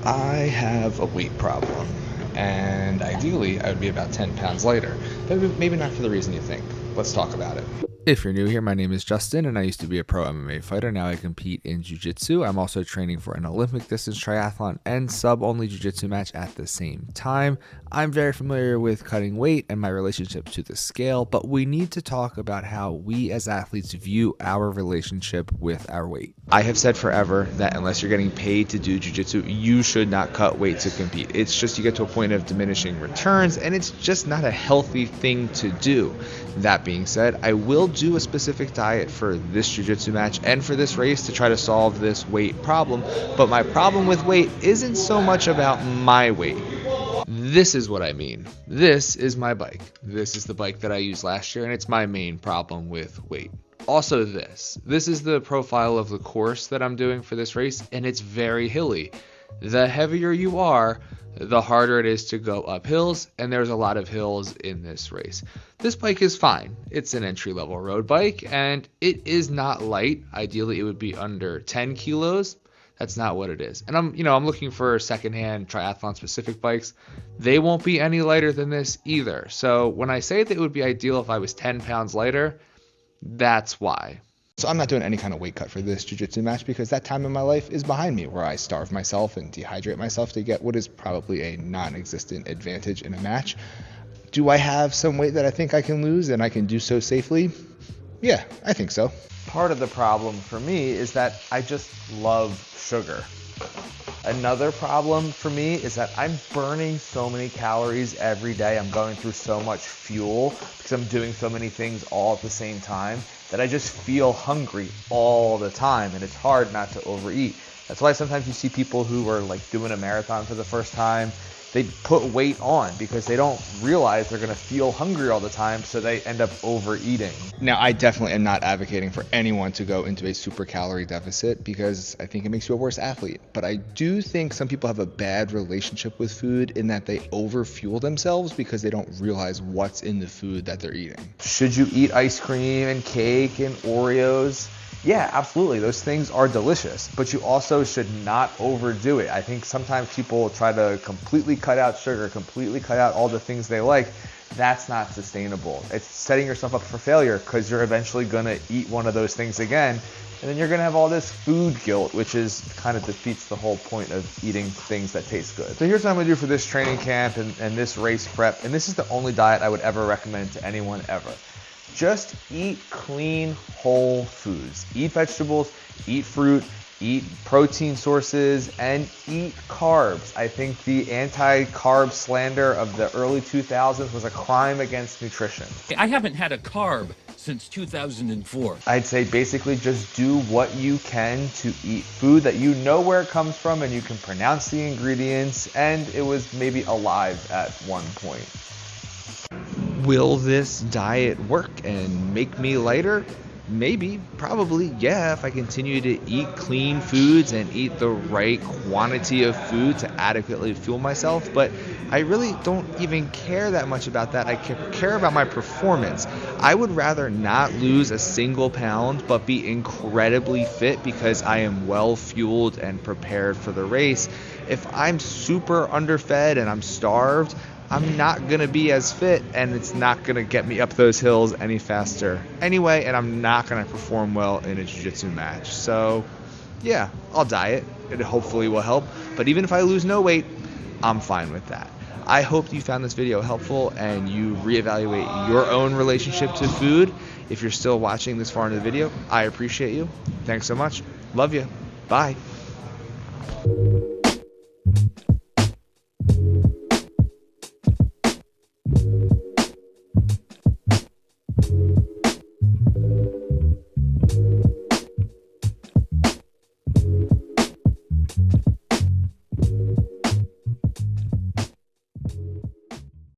I have a weight problem, and ideally I would be about 10 pounds lighter, but maybe not for the reason you think. Let's talk about it. If you're new here, my name is Justin, and I used to be a pro MMA fighter. Now I compete in jiu-jitsu. I'm also training for an Olympic distance triathlon and sub-only jiu-jitsu match at the same time. I'm very familiar with cutting weight and my relationship to the scale, but we need to talk about how we as athletes view our relationship with our weight. I have said forever that unless you're getting paid to do jiu-jitsu, you should not cut weight to compete. It's just you get to a point of diminishing returns, and it's just not a healthy thing to do. That being said, I will do a specific diet for this jiu-jitsu match and for this race to try to solve this weight problem, but my problem with weight isn't so much about my weight. This is what I mean. This is my bike. This is the bike that I used last year, and it's my main problem with weight. Also this is the profile of the course that I'm doing for this race, and it's very hilly. The heavier you are, the harder it is to go up hills, and there's a lot of hills in this race. This bike is fine. It's an entry-level road bike, and it is not light. Ideally, it would be under 10 kilos. That's not what it is. And I'm looking for secondhand triathlon specific bikes. They won't be any lighter than this either. So when I say that it would be ideal if I was 10 pounds lighter, that's why. So I'm not doing any kind of weight cut for this jiu-jitsu match because that time in my life is behind me where I starve myself and dehydrate myself to get what is probably a non-existent advantage in a match. Do I have some weight that I think I can lose and I can do so safely? Yeah, I think so. Part of the problem for me is that I just love sugar. Another problem for me is that I'm burning so many calories every day. I'm going through so much fuel because I'm doing so many things all at the same time that I just feel hungry all the time, and it's hard not to overeat. That's why sometimes you see people who are like doing a marathon for the first time, they put weight on because they don't realize they're gonna feel hungry all the time, so they end up overeating. Now, I definitely am not advocating for anyone to go into a super calorie deficit because I think it makes you a worse athlete. But I do think some people have a bad relationship with food in that they overfuel themselves because they don't realize what's in the food that they're eating. Should you eat ice cream and cake and Oreos? Yeah, absolutely. Those things are delicious, but you also should not overdo it. I think sometimes people try to completely cut out sugar, completely cut out all the things they like. That's not sustainable. It's setting yourself up for failure because you're eventually going to eat one of those things again, and then you're going to have all this food guilt, which is kind of defeats the whole point of eating things that taste good. So here's what I'm going to do for this training camp and this race prep, and this is the only diet I would ever recommend to anyone ever. Just eat clean, whole foods. Eat vegetables, eat fruit, eat protein sources, and eat carbs. I think the anti-carb slander of the early 2000s was a crime against nutrition. I haven't had a carb since 2004. I'd say basically just do what you can to eat food that you know where it comes from and you can pronounce the ingredients, and it was maybe alive at one point. Will this diet work and make me lighter? Maybe, probably, yeah, if I continue to eat clean foods and eat the right quantity of food to adequately fuel myself, but I really don't even care that much about that. I care about my performance. I would rather not lose a single pound, but be incredibly fit because I am well fueled and prepared for the race. If I'm super underfed and I'm starved, I'm not going to be as fit, and it's not going to get me up those hills any faster anyway, and I'm not going to perform well in a jiu-jitsu match. So, yeah, I'll diet. It hopefully will help. But even if I lose no weight, I'm fine with that. I hope you found this video helpful and you reevaluate your own relationship to food. If you're still watching this far into the video, I appreciate you. Thanks so much. Love you. Bye.